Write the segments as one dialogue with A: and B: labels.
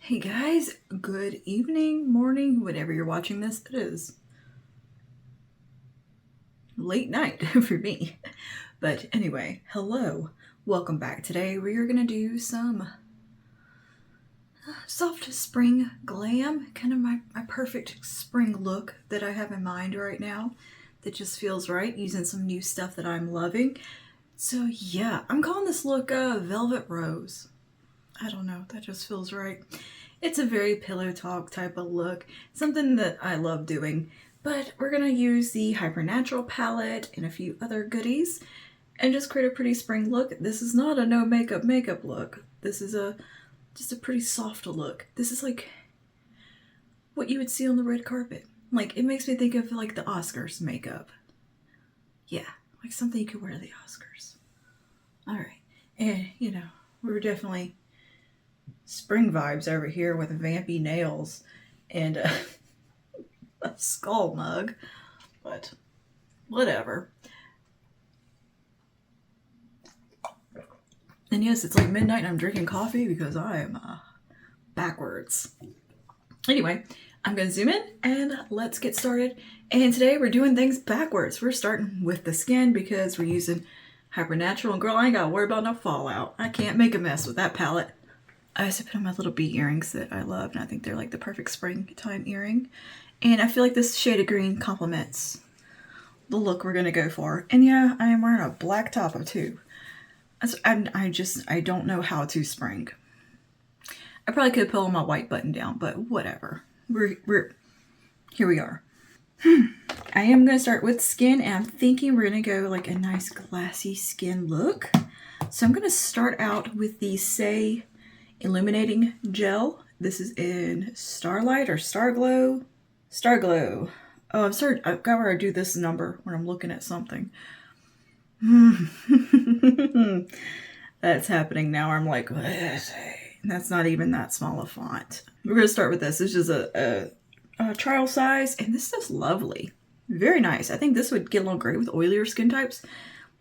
A: Hey guys, good evening, morning, whenever you're watching this. It is late night for me. But anyway, hello, welcome back. Today we are going to do some soft spring glam, kind of my perfect spring look that I have in mind right now that just feels right, using some new stuff that I'm loving. So yeah, I'm calling this look Velvet Rose. I don't know, that just feels right. It's a very pillow talk type of look, something that I love doing. But we're going to use the Hypernatural palette and a few other goodies and just create a pretty spring look. This is not a no makeup look. This is just a pretty soft look. This is like what you would see on the red carpet. Like, it makes me think of like the Oscars makeup. Yeah, like something you could wear to the Oscars. Alright, and you know, we're definitely spring vibes over here with vampy nails and a skull mug, but whatever. And yes, it's like midnight and I'm drinking coffee because I am backwards. Anyway, I'm going to zoom in and let's get started. And today we're doing things backwards. We're starting with the skin because we're using Hypernatural. And girl, I ain't got to worry about no fallout. I can't make a mess with that palette. I also put on my little bee earrings that I love, and I think they're like the perfect springtime earring. And I feel like this shade of green complements the look we're going to go for. And yeah, I am wearing a black top too. I don't know how to spring. I probably could pull my white button down, but whatever. Here we are. I am going to start with skin, and I'm thinking we're going to go like a nice glassy skin look. So I'm going to start out with the Say Illuminating Gel. This is in Starlight or Starglow. Starglow. Oh, I'm sorry. I've got where I do this number when I'm looking at something. That's happening now. I'm like, what is it? That's not even that small a font. We're going to start with this. This is a trial size, and this is lovely. Very nice. I think this would get along great with oilier skin types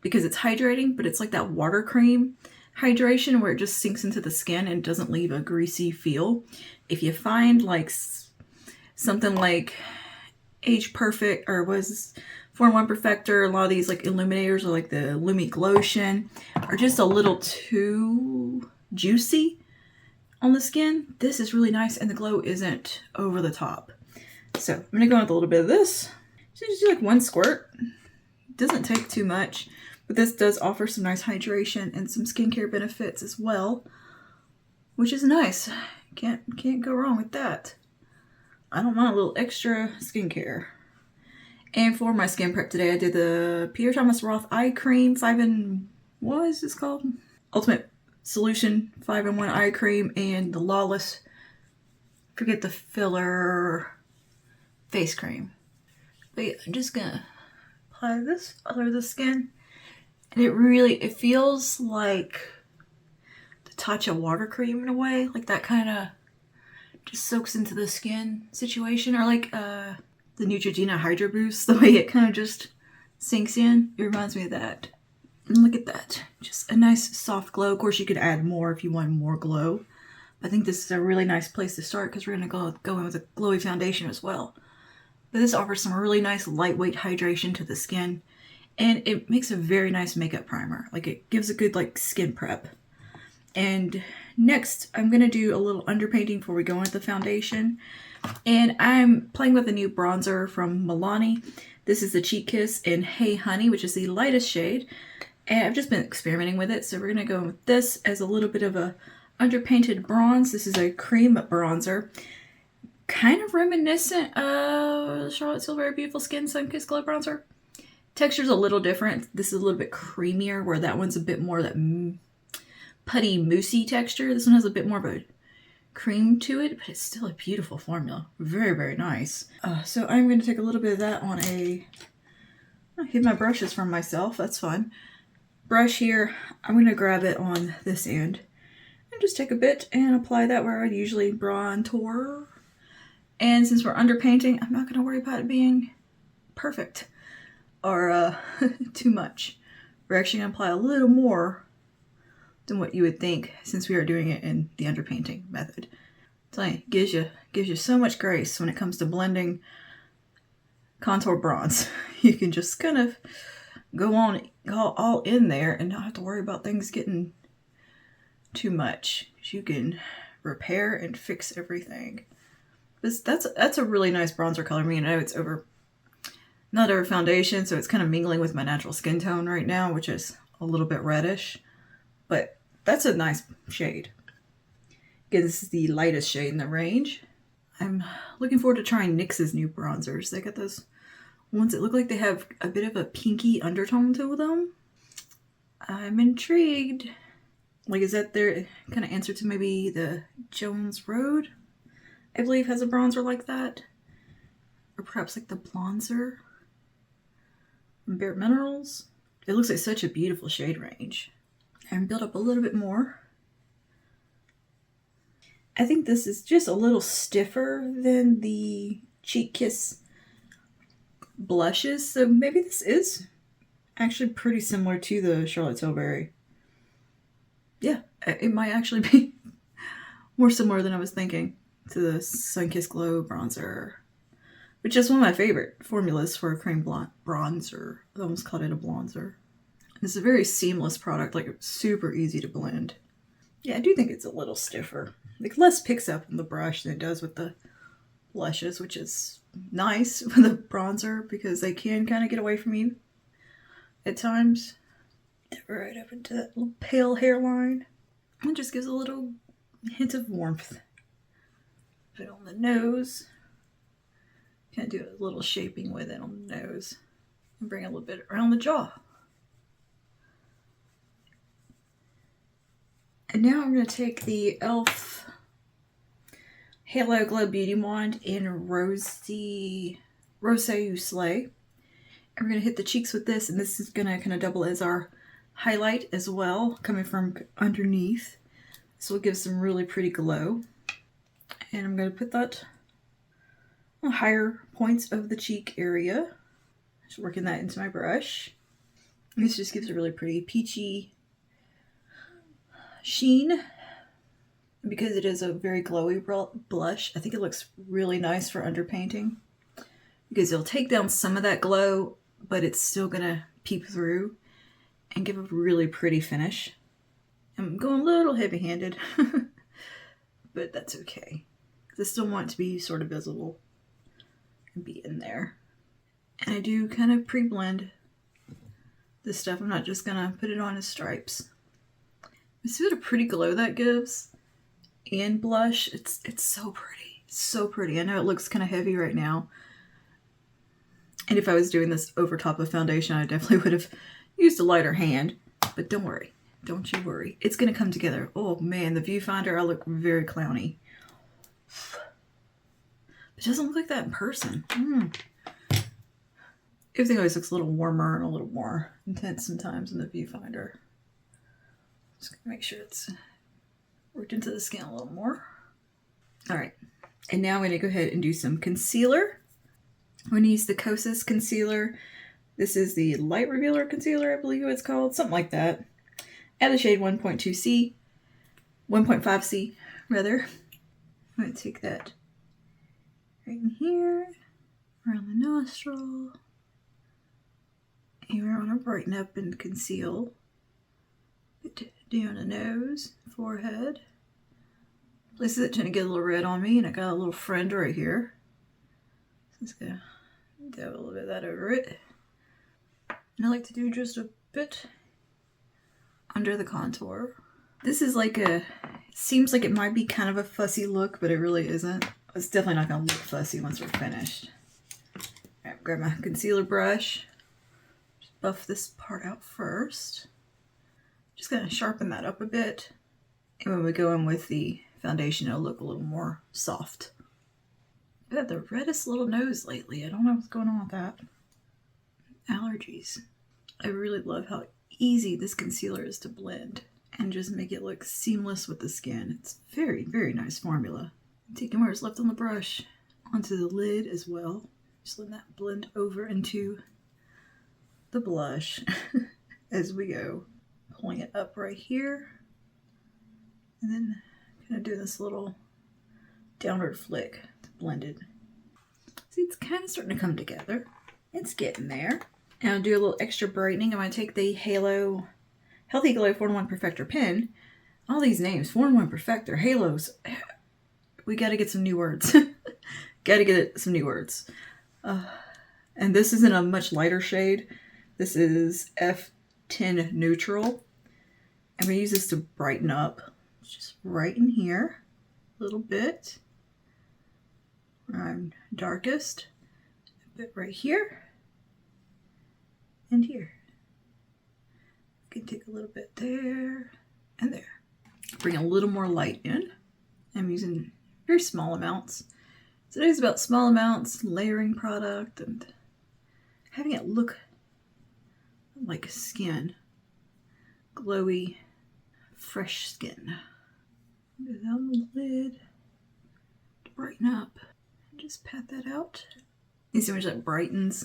A: because it's hydrating, but it's like that water cream hydration where it just sinks into the skin and doesn't leave a greasy feel. If you find like something like Age Perfect or was Form 1 Perfector, a lot of these like illuminators or like the Lumi Glotion are just a little too juicy on the skin. This is really nice and the glow isn't over the top. So I'm going to go in with a little bit of this. Just do like one squirt. It doesn't take too much. But this does offer some nice hydration and some skincare benefits as well, which is nice. Can't go wrong with that. I don't want a little extra skincare. And for my skin prep today, I did the Peter Thomas Roth Eye Cream what is this called? Ultimate Solution 5-in-1 Eye Cream and the Lawless, forget the filler, face cream. But yeah, I'm just gonna apply this under the skin. And it feels like the touch of water cream in a way. Like that kind of just soaks into the skin situation. Or like the Neutrogena Hydro Boost, the way it kind of just sinks in. It reminds me of that. And look at that. Just a nice soft glow. Of course, you could add more if you want more glow. I think this is a really nice place to start because we're going to go in with a glowy foundation as well. But this offers some really nice lightweight hydration to the skin. And it makes a very nice makeup primer. Like, it gives a good, like, skin prep. And next, I'm going to do a little underpainting before we go into the foundation. And I'm playing with a new bronzer from Milani. This is the Cheek Kiss in Hey Honey, which is the lightest shade. And I've just been experimenting with it. So we're going to go with this as a little bit of a underpainted bronze. This is a cream bronzer. Kind of reminiscent of Charlotte Tilbury Beautiful Skin Sun Kiss Glow Bronzer. Texture's a little different. This is a little bit creamier, where that one's a bit more that putty, moussey texture. This one has a bit more of a cream to it, but it's still a beautiful formula. Very, very nice. So I'm going to take a little bit of that on I hid my brushes from myself. That's fun. Brush here. I'm going to grab it on this end and just take a bit and apply that where I'd usually bronzer. And since we're underpainting, I'm not going to worry about it being perfect or too much. We're actually going to apply a little more than what you would think since we are doing it in the underpainting method. Gives you so much grace when it comes to blending contour bronze. You can just kind of go all in there and not have to worry about things getting too much. You can repair and fix everything. That's a really nice bronzer color. I mean, I know it's not over foundation, so it's kind of mingling with my natural skin tone right now, which is a little bit reddish, but that's a nice shade. Again, this is the lightest shade in the range. I'm looking forward to trying NYX's new bronzers. They got those ones that look like they have a bit of a pinky undertone to them. I'm intrigued. Like, is that their kind of answer to maybe the Jones Road? I believe has a bronzer like that. Or perhaps like the Blonzer from Bare Minerals. It looks like such a beautiful shade range. And build up a little bit more. I think this is just a little stiffer than the Cheek Kiss blushes. So maybe this is actually pretty similar to the Charlotte Tilbury. Yeah, it might actually be more similar than I was thinking to the Sunkissed Glow bronzer, which is one of my favorite formulas for a cream blonde bronzer. I almost called it a blonzer. It's a very seamless product, like it's super easy to blend. Yeah, I do think it's a little stiffer. Like less picks up on the brush than it does with the blushes, which is nice with a bronzer because they can kind of get away from you at times. Right up into that little pale hairline. It just gives a little hint of warmth. Put it on the nose. Kind of do a little shaping with it on the nose. And bring it a little bit around the jaw. And now I'm going to take the e.l.f. Halo Glow Beauty Wand in Rosé You Slay. And we're going to hit the cheeks with this, and this is going to kind of double as our highlight as well, coming from underneath. This will give some really pretty glow. And I'm going to put that on higher points of the cheek area. Just working that into my brush. And this just gives a really pretty peachy sheen. Because it is a very glowy blush, I think it looks really nice for underpainting. Because it'll take down some of that glow, but it's still going to peep through and give a really pretty finish. I'm going a little heavy-handed, but that's okay. I still want it to be sort of visible and be in there. And I do kind of pre-blend this stuff. I'm not just going to put it on as stripes. See what a pretty glow that gives? And blush, it's so pretty. So pretty. I know it looks kind of heavy right now. And if I was doing this over top of foundation, I definitely would have used a lighter hand. But don't worry. Don't you worry. It's going to come together. Oh man, the viewfinder, I look very clowny. It doesn't look like that in person. Everything always looks a little warmer and a little more intense sometimes in the viewfinder. Just going to make sure it's worked into the skin a little more. Alright, and now I'm going to go ahead and do some concealer. I'm going to use the Kosas concealer. This is the Light Revealer Concealer, I believe it's called. Something like that. Add the shade 1.2C. 1.5C, rather. I'm going to take that right in here, around the nostril. And we're going to brighten up and conceal. Bit down the nose, forehead. Places that tend to get a little red on me, and I got a little friend right here. So I'm just going to dab a little bit of that over it. And I like to do just a bit under the contour. This is like seems like it might be kind of a fussy look, but it really isn't. It's definitely not going to look fussy once we're finished. Alright, grab my concealer brush. Just buff this part out first. Just going to sharpen that up a bit. And when we go in with the foundation, it'll look a little more soft. I've had the reddest little nose lately. I don't know what's going on with that. Allergies. I really love how easy this concealer is to blend and just make it look seamless with the skin. It's very, very nice formula. I'm taking where's left on the brush onto the lid as well. Just letting that blend over into the blush as we go. Pulling it up right here. And then kind of do this little downward flick to blend it. See, it's kind of starting to come together. It's getting there. And I'll do a little extra brightening. I'm going to take the Halo Healthy Glow 4-in-1 Perfector pen. All these names, 4-in-1 Perfector, Halos. We got to get some new words. Got to get some new words. And this is in a much lighter shade. This is F10 Neutral. I'm going to use this to brighten up. Just right in here. A little bit. Where I'm darkest. A bit right here. And here. I can take a little bit there and there. Bring a little more light in. I'm using very small amounts. Today's about small amounts, layering product, and having it look like skin. Glowy, fresh skin. Do that on the lid to brighten up. And just pat that out. You see how much that brightens?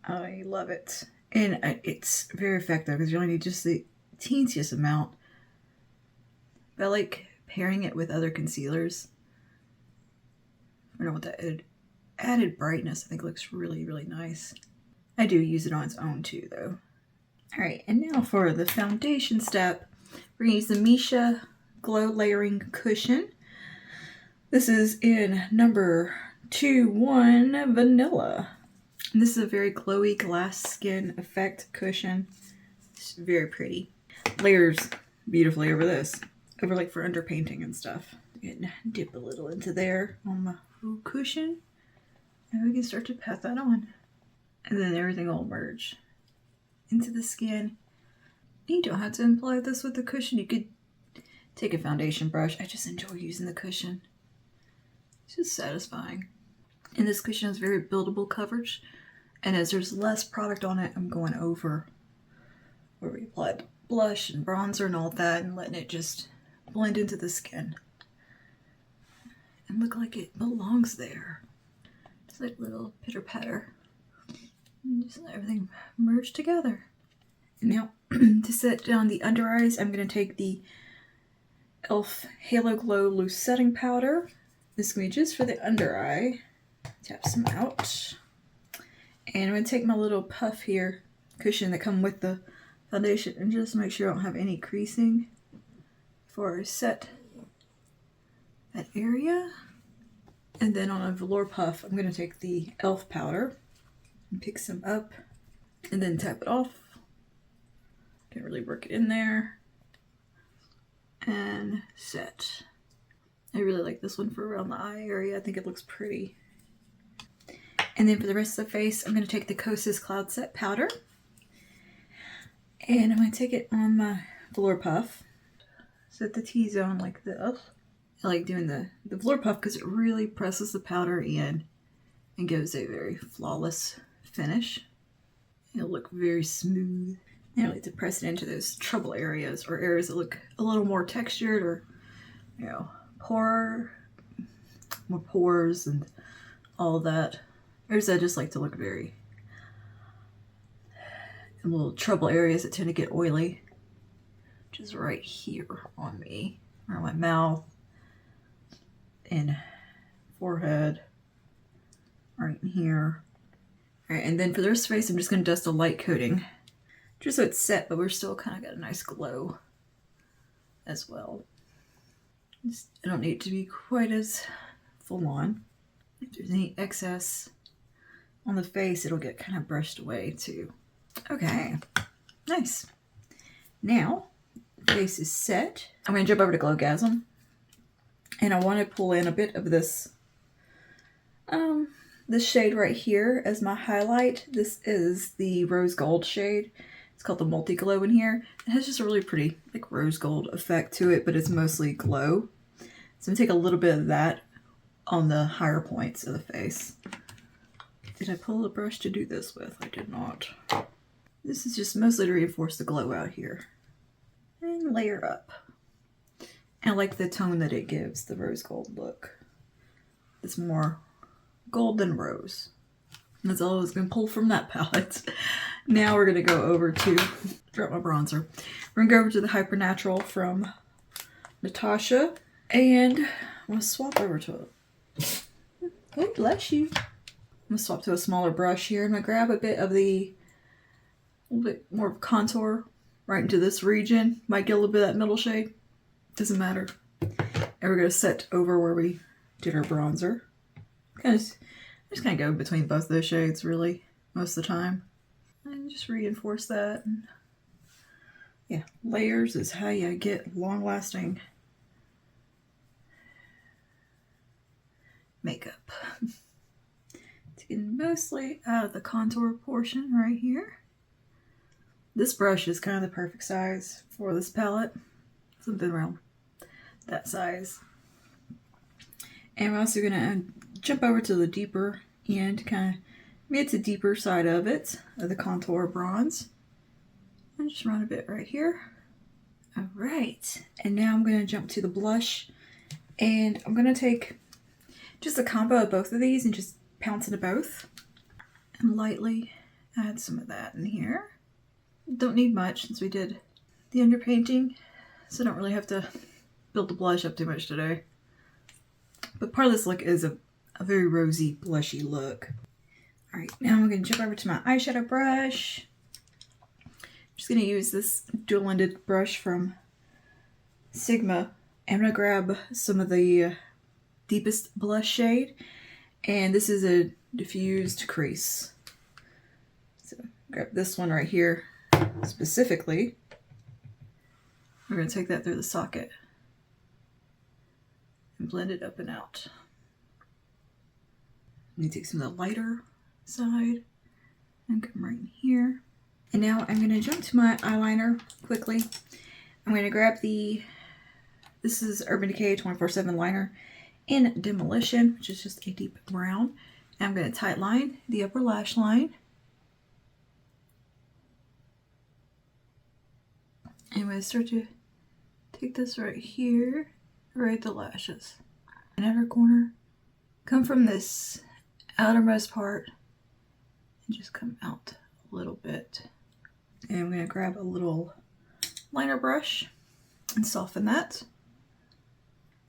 A: I love it. And it's very effective because you only need just the teensiest amount. But I like pairing it with other concealers. I don't know what that added brightness I think looks really, really nice. I do use it on its own too, though. Alright, and now for the foundation step, we're going to use the Misha Glow Layering Cushion. This is in number 2-1 Vanilla. And this is a very glowy glass skin effect cushion. It's very pretty. Layers beautifully over this. Over like for underpainting and stuff. And dip a little into there on my cushion. And we can start to pat that on. And then everything will merge into the skin. You don't have to apply this with the cushion. You could take a foundation brush. I just enjoy using the cushion. It's just satisfying. And this cushion has very buildable coverage. And as there's less product on it, I'm going over where we applied blush and bronzer and all that and letting it just blend into the skin. And look like it belongs there. Just like a little pitter patter. And just let everything merge together. And now to set down the under eyes, I'm going to take the e.l.f. Halo Glow Loose Setting Powder. This is going to be just for the under eye. Tap some out. And I'm going to take my little puff here, cushion that come with the foundation, and just make sure I don't have any creasing before I set that area. And then on a velour puff, I'm going to take the e.l.f. powder and pick some up and then tap it off. Can really work it in there and set. I really like this one for around the eye area. I think it looks pretty. And then for the rest of the face, I'm going to take the Kosas Cloud Set Powder. And I'm going to take it on my velour puff. Set the T-zone like this. I like doing the velour puff because it really presses the powder in and gives a very flawless finish. It'll look very smooth. And I like to press it into those trouble areas or areas that look a little more textured or, you know, more pores and all that. Areas I just like to look very in little trouble areas that tend to get oily. Which is right here on me, around my mouth and forehead, right in here. All right, and then for the rest of the face, I'm just going to dust a light coating. Just so it's set, but we're still kind of got a nice glow as well. I don't need it to be quite as full on. If there's any excess on the face, it'll get kind of brushed away too. Okay, nice. Now, the face is set. I'm going to jump over to Glowgasm. And I want to pull in a bit of this this shade right here as my highlight. This is the rose gold shade. It's called the Multi Glow in here. It has just a really pretty like rose gold effect to it, but it's mostly glow. So I'm going to take a little bit of that on the higher points of the face. Did I pull a brush to do this with? I did not. This is just mostly to reinforce the glow out here. And layer up. And I like the tone that it gives, the rose gold look. It's more gold than rose. That's all I was going to pull from that palette. Now we're going to go over to, drop my bronzer. We're going to go over to the Hyper Natural from Natasha. And I'm going to swap over to oh, bless you. I'm going to swap to a smaller brush here. I'm going to grab a bit of a little bit more contour right into this region. Might get a little bit of that middle shade. Doesn't matter. And we're going to set over where we did our bronzer. Just kind of go between both those shades, really, most of the time. And just reinforce that. Yeah, layers is how you get long-lasting makeup. Taking mostly out of the contour portion right here. This brush is kind of the perfect size for this palette. Something around that size. And we're also going to jump over to the deeper end, kind of mid to deeper side of it, of the contour bronze. And just run a bit right here. All right. And now I'm going to jump to the blush. And I'm going to take just a combo of both of these and just pounce into both. And lightly add some of that in here. Don't need much since we did the underpainting. So I don't really have to build the blush up too much today. But part of this look is a very rosy, blushy look. All right, now I'm going to jump over to my eyeshadow brush. I'm just going to use this dual-ended brush from Sigma. I'm going to grab some of the deepest blush shade. And this is a diffused crease. So grab this one right here specifically. We're going to take that through the socket and blend it up and out. I'm going to take some of the lighter side and come right in here. And now I'm going to jump to my eyeliner quickly. I'm going to grab this is Urban Decay 24/7 liner in Demolition, which is just a deep brown. And I'm going to tight line the upper lash line. And I'm going to start to take this right here, right at the lashes. And outer corner, come from this outermost part and just come out a little bit. And I'm going to grab a little liner brush and soften that.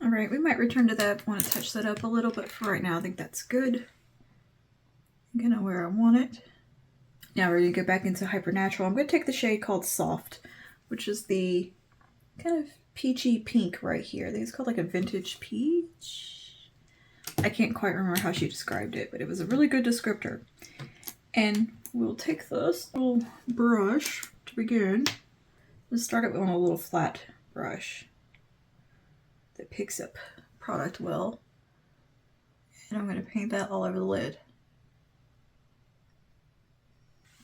A: All right, we might return to that. I want to touch that up a little, but for right now, I think that's good. I'm kind of where I want it. Now we're going to go back into Hyper Natural. I'm going to take the shade called Soft, which is the kind of peachy pink right here. I think it's called like a vintage peach. I can't quite remember how she described it, but it was a really good descriptor. And we'll take this little brush to begin. Let's start it on a little flat brush that picks up product well. And I'm going to paint that all over the lid.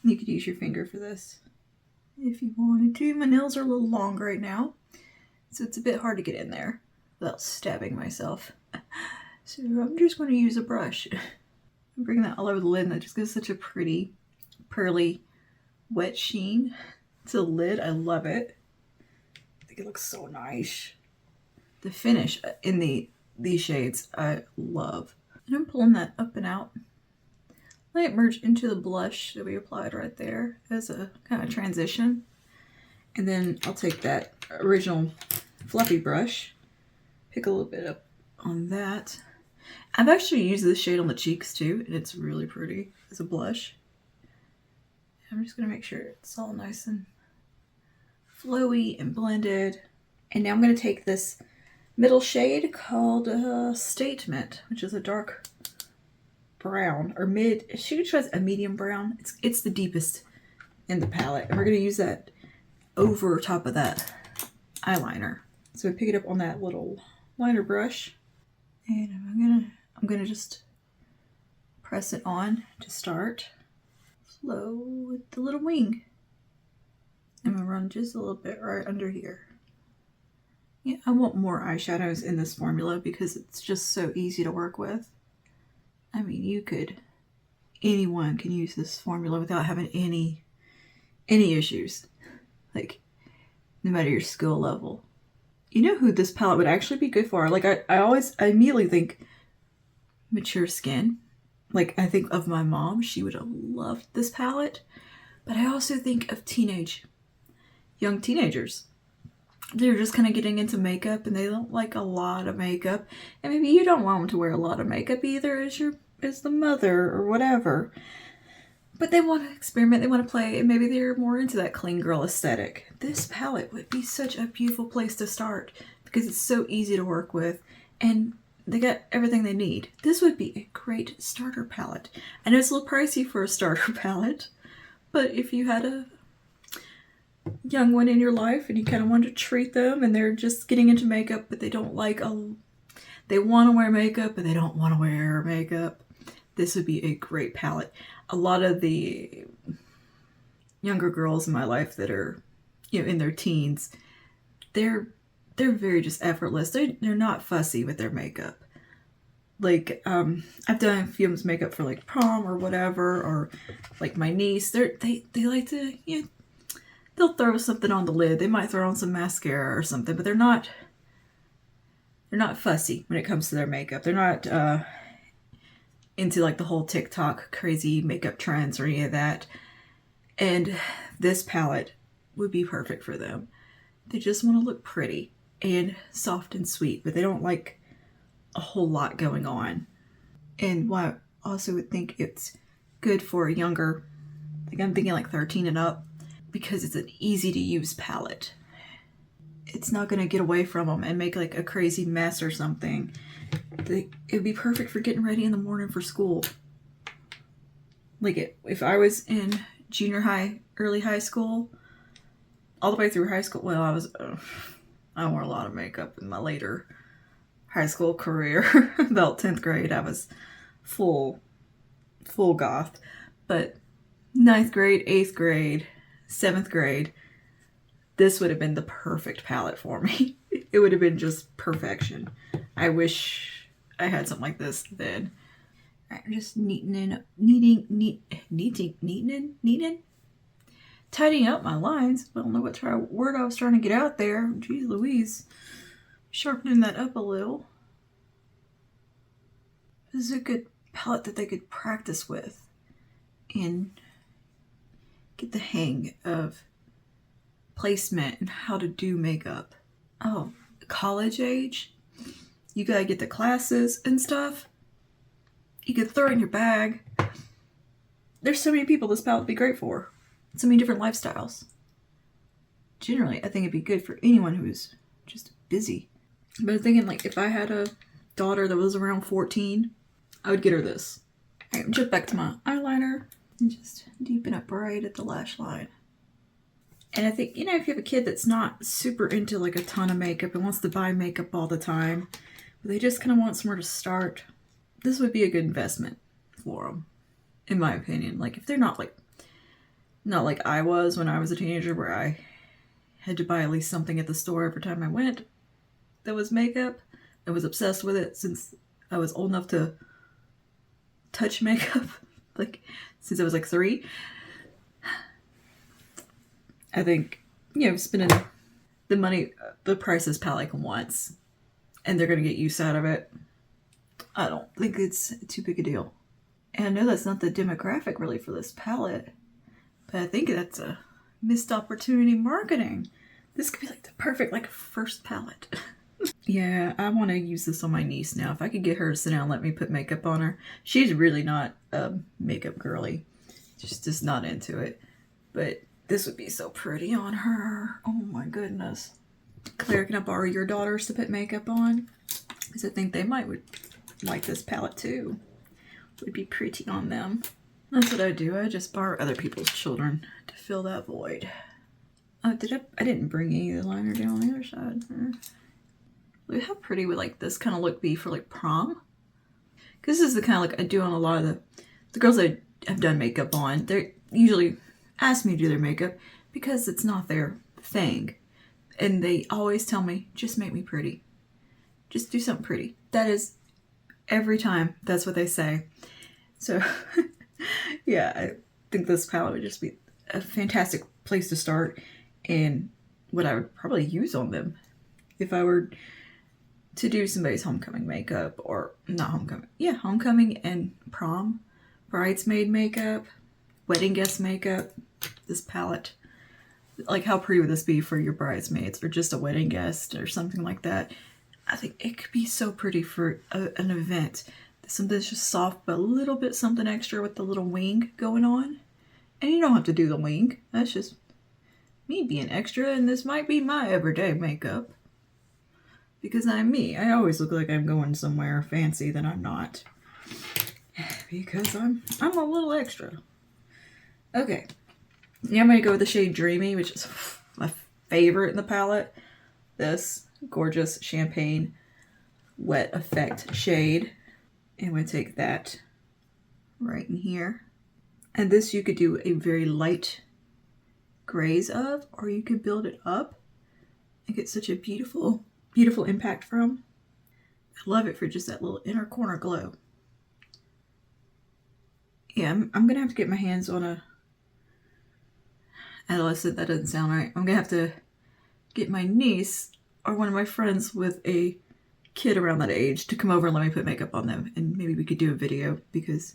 A: You could use your finger for this if you wanted to. My nails are a little long right now, so it's a bit hard to get in there without stabbing myself. So I'm just going to use a brush and bring that all over the lid, and that just gives such a pretty, pearly, wet sheen to the lid. I love it. I think it looks so nice. The finish in these shades I love. And I'm pulling that up and out. Let it merge into the blush that we applied right there as a kind of transition. And then I'll take that original fluffy brush, pick a little bit up on that. I've actually used this shade on the cheeks too, and it's really pretty as a blush. I'm just going to make sure it's all nice and flowy and blended. And now I'm going to take this middle shade called Statement, which is a dark brown or mid. She tries a medium brown. It's the deepest in the palette, and we're going to use that over top of that eyeliner. So I pick it up on that little liner brush, and I'm gonna just press it on to start. Flow with the little wing. I'm gonna run just a little bit right under here. Yeah, I want more eyeshadows in this formula because it's just so easy to work with. I mean, anyone can use this formula without having any issues. Like, no matter your skill level. You know who this palette would actually be good for? Like, I immediately think mature skin. Like, I think of my mom. She would have loved this palette. But I also think of young teenagers. they're just kind of getting into makeup and they don't like a lot of makeup. And maybe you don't want them to wear a lot of makeup either as the mother or whatever. But they want to experiment, they want to play, and maybe they're more into that clean girl aesthetic. This palette would be such a beautiful place to start because it's so easy to work with and they got everything they need. This would be a great starter palette. I know it's a little pricey for a starter palette, but if you had a young one in your life and you kind of want to treat them and they're just getting into makeup, but they don't they want to wear makeup but they don't want to wear makeup, this would be a great palette. A lot of the younger girls in my life that are, in their teens, they're very just effortless. They're not fussy with their makeup. Like, I've done a few makeup for like prom or whatever, or like my niece. They like to, they'll throw something on the lid. They might throw on some mascara or something, but they're not fussy when it comes to their makeup. They're not into like the whole TikTok crazy makeup trends or any of that. And this palette would be perfect for them. They just want to look pretty and soft and sweet, but they don't like a whole lot going on. And what I also would think it's good for a younger, like I'm thinking like 13 and up, because it's an easy to use palette. It's not going to get away from them and make like a crazy mess or something. It would be perfect for getting ready in the morning for school. Like if I was in junior high, early high school, all the way through high school, well, I wore a lot of makeup in my later high school career. About 10th grade, I was full goth. But 9th grade, 8th grade, 7th grade, this would have been the perfect palette for me. It would have been just perfection. I wish I had something like this then. I'm just neatening, tidying up my lines. I don't know what word I was trying to get out there. Jeez Louise. Sharpening that up a little. This is a good palette that they could practice with and get the hang of placement and how to do makeup. Oh, college age? You gotta get the classes and stuff. You could throw it in your bag. There's so many people this palette would be great for. So many different lifestyles. Generally, I think it'd be good for anyone who's just busy. But I'm thinking, like, if I had a daughter that was around 14, I would get her this. Alright, jump back to my eyeliner and just deepen up right at the lash line. And I think, if you have a kid that's not super into like a ton of makeup and wants to buy makeup all the time, but they just kind of want somewhere to start, this would be a good investment for them, in my opinion. Like, if they're not like I was when I was a teenager, where I had to buy at least something at the store every time I went that was makeup. I was obsessed with it since I was old enough to touch makeup, like since I was like 3. I think, spending the money, the price this palette wants, and they're going to get use out of it, I don't think it's too big a deal. And I know that's not the demographic really for this palette, but I think that's a missed opportunity marketing. This could be like the perfect first palette. Yeah, I want to use this on my niece now. If I could get her to sit down and let me put makeup on her. She's really not a makeup girly. Just not into it. But this would be so pretty on her. Oh my goodness. Claire, can I borrow your daughters to put makeup on? Because I think they would like this palette too. It would be pretty on them. That's what I do. I just borrow other people's children to fill that void. Oh, I didn't bring any of the liner down on the other side. Look how pretty would this kind of look be for prom? Because this is the kind of look I do on a lot of the girls that I've done makeup on. They usually ask me to do their makeup because it's not their thing. And they always tell me, just make me pretty. Just do something pretty. That is every time. That's what they say. So yeah, I think this palette would just be a fantastic place to start and what I would probably use on them if I were to do somebody's homecoming makeup, or not homecoming. Yeah, homecoming and prom, bridesmaid makeup, wedding guest makeup. This palette Like, how pretty would this be for your bridesmaids or just a wedding guest or something like that? I think it could be so pretty for an event. Something that's just soft, but a little bit something extra with the little wing going on. And you don't have to do the wing. That's just me being extra, and this might be my everyday makeup. Because I'm me. I always look like I'm going somewhere fancy that I'm not. Because I'm a little extra. Okay. Now I'm going to go with the shade Dreamy, which is my favorite in the palette. This gorgeous champagne wet effect shade. And I'm going to take that right in here. And this you could do a very light grays of, or you could build it up and get such a beautiful, beautiful impact from. I love it for just that little inner corner glow. Yeah, I'm going to have to get my hands on a adolescent. That doesn't sound right. I'm going to have to get my niece or one of my friends with a kid around that age to come over and let me put makeup on them. And maybe we could do a video, because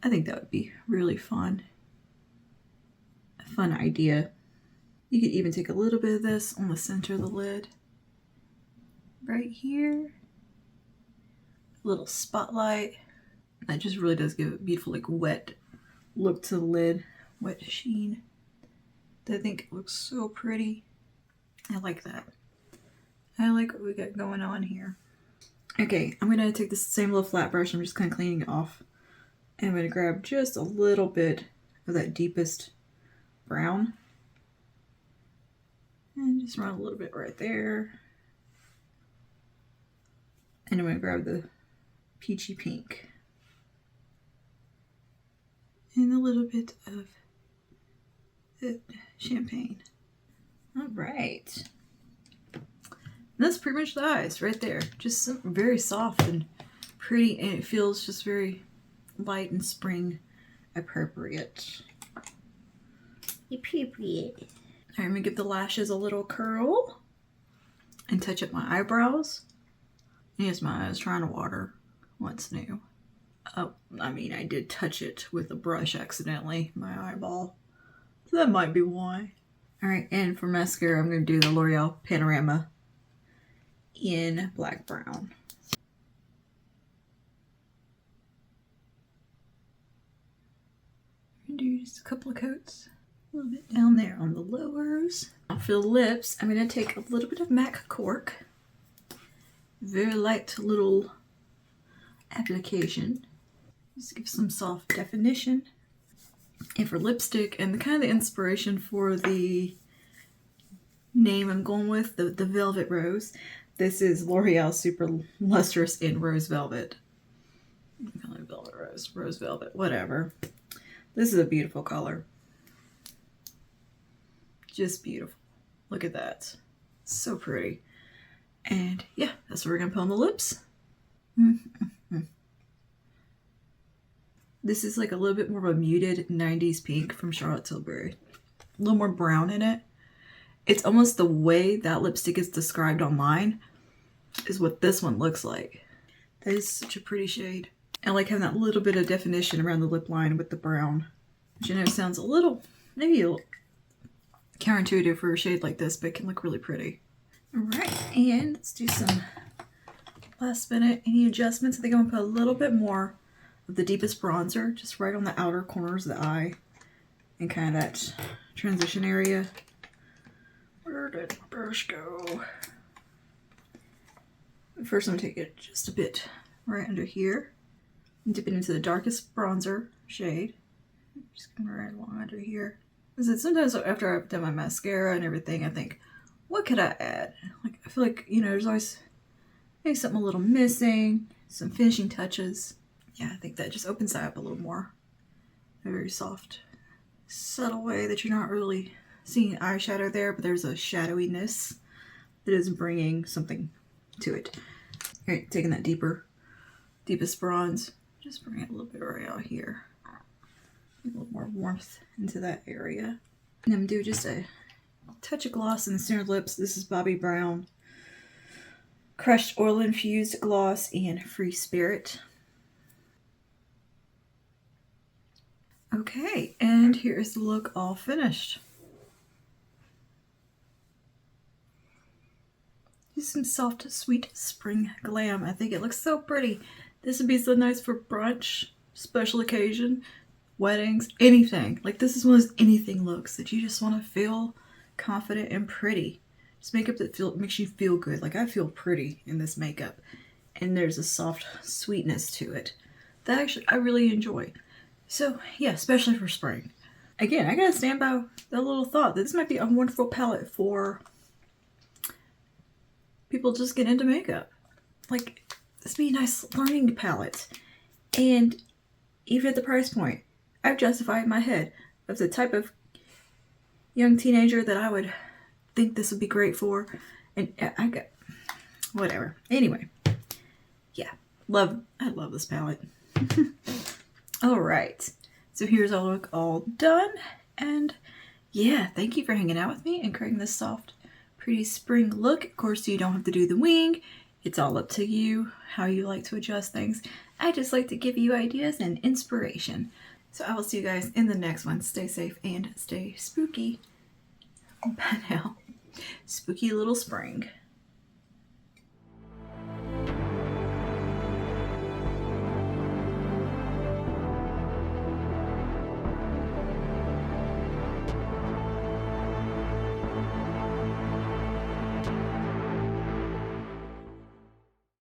A: I think that would be really fun. A fun idea. You could even take a little bit of this on the center of the lid. Right here. A little spotlight. That just really does give a beautiful, like, wet look to the lid. Wet sheen. I think it looks so pretty. I like that. I like what we got going on here. Okay, I'm going to take this same little flat brush. I'm just kind of cleaning it off. And I'm going to grab just a little bit of that deepest brown. And just run a little bit right there. And I'm going to grab the peachy pink. And a little bit of the champagne. All right. That's pretty much the eyes right there. Just very soft and pretty, and it feels just very light and spring appropriate. Appropriate. All right, I'm gonna give the lashes a little curl and touch up my eyebrows. Yes, my eyes trying to water. What's new? Oh, I mean, I did touch it with a brush accidentally, my eyeball. So that might be why. All right, and for mascara, I'm going to do the L'Oreal Panorama in black brown. I'm going to do just a couple of coats. A little bit down there on the lowers. Now for the lips, I'm going to take a little bit of MAC Cork. Very light little application. Just give some soft definition. And for lipstick, and the kind of the inspiration for the name I'm going with, the Velvet Rose. This is L'Oreal Super Lustrous in Rose Velvet. Velvet Rose, Rose Velvet, whatever. This is a beautiful color. Just beautiful. Look at that. So pretty. And yeah, that's what we're going to put on the lips. This is like a little bit more of a muted 90s pink from Charlotte Tilbury. A little more brown in it. It's almost the way that lipstick is described online is what this one looks like. That is such a pretty shade. I like having that little bit of definition around the lip line with the brown. Which I know sounds a little, maybe a little counterintuitive for a shade like this, but it can look really pretty. Alright, and let's do some last minute any adjustments. I think I'm going to put a little bit more of the deepest bronzer just right on the outer corners of the eye and kind of that transition area. Where did the brush go? First, I'm going to take it just a bit right under here and dip it into the darkest bronzer shade. Just going right along under here. Because sometimes after I've done my mascara and everything, I think, what could I add? Like, I feel like, you know, there's always maybe something a little missing, some finishing touches. Yeah, I think that just opens that up a little more. A very soft, subtle way that you're not really seeing eyeshadow there, but there's a shadowiness that is bringing something to it. All right, taking that deepest bronze, just bring it a little bit right out here. A little more warmth into that area. And I'm going to do just a touch of gloss in the center lips. This is Bobbi Brown Crushed Oil Infused Gloss in Free Spirit. Okay, and here's the look all finished. Use some soft, sweet spring glam. I think it looks so pretty. This would be so nice for brunch, special occasion, weddings, anything. Like this is one of those anything looks that you just want to feel confident and pretty. Just makeup that makes you feel good. Like I feel pretty in this makeup. And there's a soft sweetness to it that actually I really enjoy. So yeah, especially for spring. Again, I gotta stand by that little thought that this might be a wonderful palette for people just get into makeup. Like this would be a nice learning palette. And even at the price point, I've justified in my head of the type of young teenager that I would think this would be great for. And I got whatever. Anyway, yeah, I love this palette. All right, so here's our look all done. And yeah, thank you for hanging out with me and creating this soft, pretty spring look. Of course, you don't have to do the wing. It's all up to you, how you like to adjust things. I just like to give you ideas and inspiration. So I will see you guys in the next one. Stay safe and stay spooky. Bye now. Spooky little spring.